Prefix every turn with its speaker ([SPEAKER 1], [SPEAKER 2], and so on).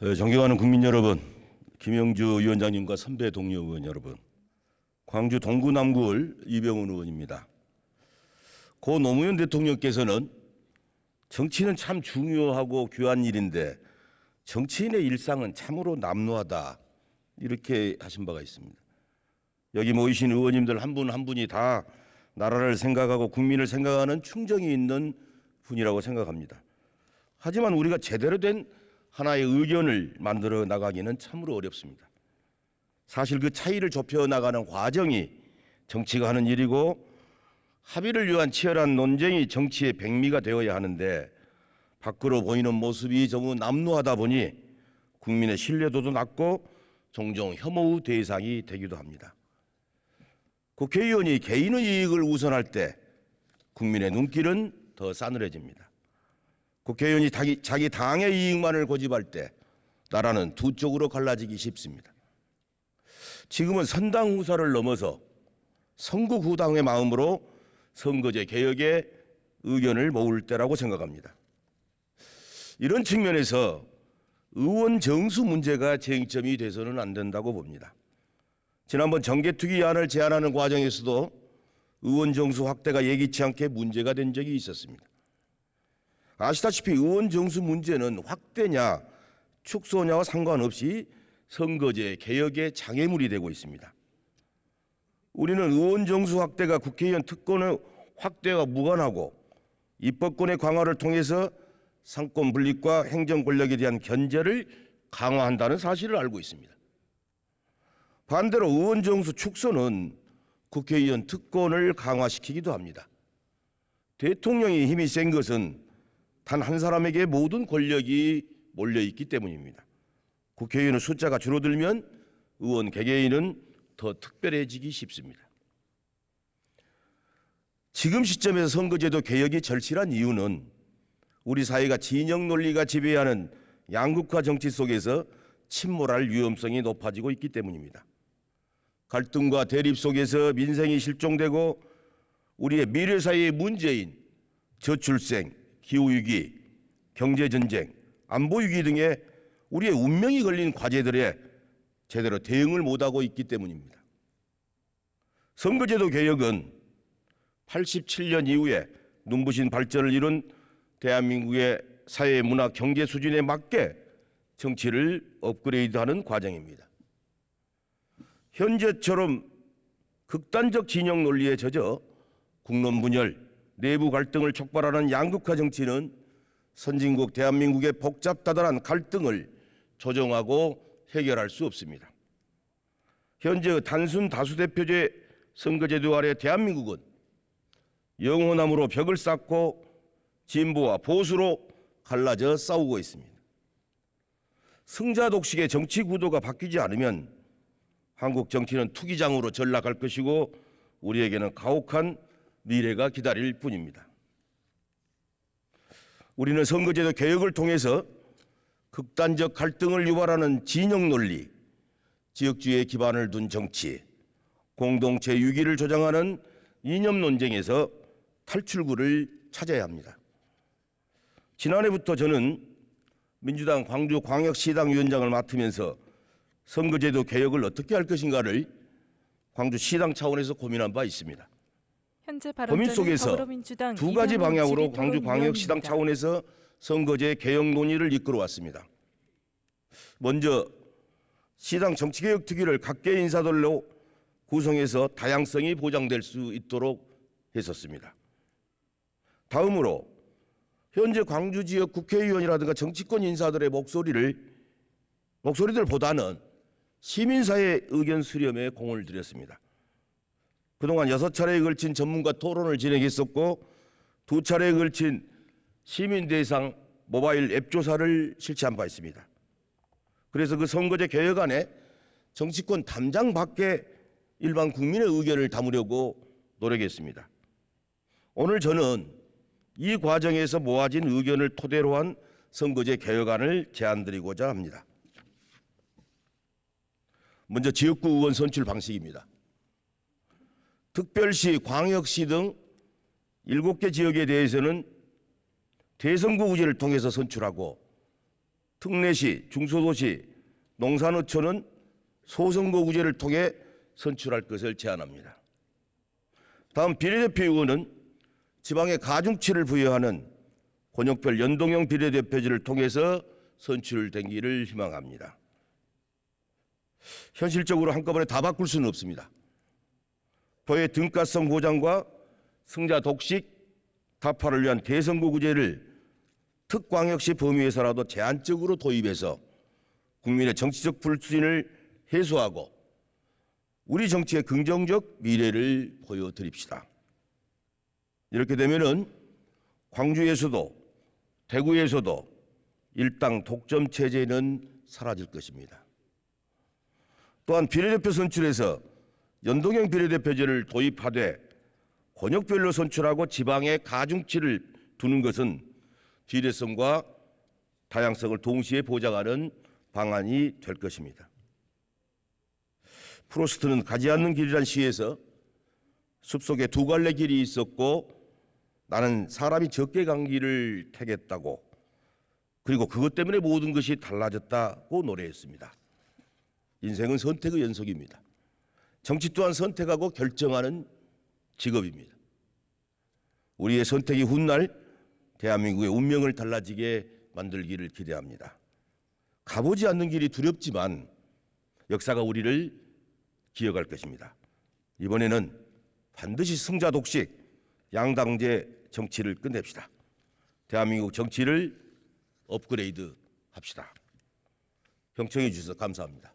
[SPEAKER 1] 존경하는 국민 여러분, 김영주 위원장님과 선배 동료 의원 여러분, 광주 동구 남구을 이병훈 의원입니다. 고 노무현 대통령께서는 정치는 참 중요하고 귀한 일인데 정치인의 일상은 참으로 남루하다 이렇게 하신 바가 있습니다. 여기 모이신 의원님들 한 분 한 분이 다 나라를 생각하고 국민을 생각하는 충정이 있는 분이라고 생각합니다. 하지만 우리가 제대로 된 하나의 의견을 만들어 나가기는 참으로 어렵습니다. 사실 그 차이를 좁혀 나가는 과정이 정치가 하는 일이고 합의를 위한 치열한 논쟁이 정치의 백미가 되어야 하는데 밖으로 보이는 모습이 너무 남루하다 보니 국민의 신뢰도도 낮고 종종 혐오의 대상이 되기도 합니다. 국회의원이 개인의 이익을 우선할 때 국민의 눈길은 더 싸늘해집니다. 국회의원이 자기 당의 이익만을 고집할 때 나라는 두 쪽으로 갈라지기 쉽습니다. 지금은 선당 후사를 넘어서 선국 후당의 마음으로 선거제 개혁에 의견을 모을 때라고 생각합니다. 이런 측면에서 의원 정수 문제가 쟁점이 돼서는 안 된다고 봅니다. 지난번 정개특위안을 제안하는 과정에서도 의원 정수 확대가 예기치 않게 문제가 된 적이 있었습니다. 아시다시피 의원 정수 문제는 확대냐 축소냐와 상관없이 선거제 개혁의 장애물이 되고 있습니다. 우리는 의원 정수 확대가 국회의원 특권의 확대와 무관하고 입법권의 강화를 통해서 상권 분립과 행정 권력에 대한 견제를 강화한다는 사실을 알고 있습니다. 반대로 의원 정수 축소는 국회의원 특권을 강화시키기도 합니다. 대통령이 힘이 센 것은 단 한 사람에게 모든 권력이 몰려있기 때문입니다. 국회의원의 숫자가 줄어들면 의원 개개인은 더 특별해지기 쉽습니다. 지금 시점에서 선거제도 개혁이 절실한 이유는 우리 사회가 진영 논리가 지배하는 양극화 정치 속에서 침몰할 위험성이 높아지고 있기 때문입니다. 갈등과 대립 속에서 민생이 실종되고 우리의 미래 사회의 문제인 저출생, 기후위기, 경제전쟁, 안보위기 등의 우리의 운명이 걸린 과제들에 제대로 대응을 못하고 있기 때문입니다. 선거제도 개혁은 87년 이후에 눈부신 발전을 이룬 대한민국의 사회, 문화, 경제 수준에 맞게 정치를 업그레이드하는 과정입니다. 현재처럼 극단적 진영 논리에 젖어 국론 분열, 내부 갈등을 촉발하는 양극화 정치는 선진국 대한민국의 복잡다단한 갈등을 조정하고 해결할 수 없습니다. 현재 단순 다수대표제 선거제도 아래 대한민국은 영호나무로 벽을 쌓고 진보와 보수로 갈라져 싸우고 있습니다. 승자 독식의 정치 구도가 바뀌지 않으면 한국 정치는 투기장으로 전락할 것이고 우리에게는 가혹한 미래가 기다릴 뿐입니다. 우리는 선거제도 개혁을 통해서 극단적 갈등을 유발하는 진영 논리, 지역주의에 기반을 둔 정치, 공동체 유기를 조장하는 이념 논쟁에서 탈출구를 찾아야 합니다. 지난해부터 저는 민주당 광주광역시당 위원장을 맡으면서 선거제도 개혁을 어떻게 할 것인가를 광주시당 차원에서 고민한 바 있습니다. 고민 속에서 두 가지 방향으로 광주광역시당 차원에서 선거제 개혁 논의를 이끌어왔습니다. 먼저 시당 정치개혁특위를 각계 인사들로 구성해서 다양성이 보장될 수 있도록 했었습니다. 다음으로 현재 광주 지역 국회의원이라든가 정치권 인사들의 목소리들보다는 시민사회 의견 수렴에 공을 들였습니다. 그동안 6차례에 걸친 전문가 토론을 진행했었고 2차례에 걸친 시민 대상 모바일 앱 조사를 실시한 바 있습니다. 그래서 그 선거제 개혁안에 정치권 담장 밖에 일반 국민의 의견을 담으려고 노력했습니다. 오늘 저는 이 과정에서 모아진 의견을 토대로 한 선거제 개혁안을 제안드리고자 합니다. 먼저 지역구 의원 선출 방식입니다. 특별시, 광역시 등 7개 지역에 대해서는 대선거 의제를 통해서 선출하고 특례시, 중소도시, 농산어촌은 소선거구제를 통해 선출할 것을 제안합니다. 다음 비례대표 의원은 지방에 가중치를 부여하는 권역별 연동형 비례대표제를 통해서 선출되기를 희망합니다. 현실적으로 한꺼번에 다 바꿀 수는 없습니다. 표의 등가성 보장과 승자 독식, 타파를 위한 대선거구제를 특광역시 범위에서라도 제한적으로 도입해서 국민의 정치적 불신을 해소하고 우리 정치의 긍정적 미래를 보여드립시다. 이렇게 되면은 광주에서도 대구에서도 일당 독점 체제는 사라질 것입니다. 또한 비례대표 선출에서 연동형 비례대표제를 도입하되 권역별로 선출하고 지방에 가중치를 두는 것은 비례성과 다양성을 동시에 보장하는 방안이 될 것입니다. 프로스트는 가지 않는 길이란 시에서 숲속에 두 갈래 길이 있었고 나는 사람이 적게 간 길을 택했다고, 그리고 그것 때문에 모든 것이 달라졌다고 노래했습니다. 인생은 선택의 연속입니다. 정치 또한 선택하고 결정하는 직업입니다. 우리의 선택이 훗날 대한민국의 운명을 달라지게 만들기를 기대합니다. 가보지 않는 길이 두렵지만 역사가 우리를 기억할 것입니다. 이번에는 반드시 승자 독식, 양당제 정치를 끝냅시다. 대한민국 정치를 업그레이드 합시다. 경청해 주셔서 감사합니다.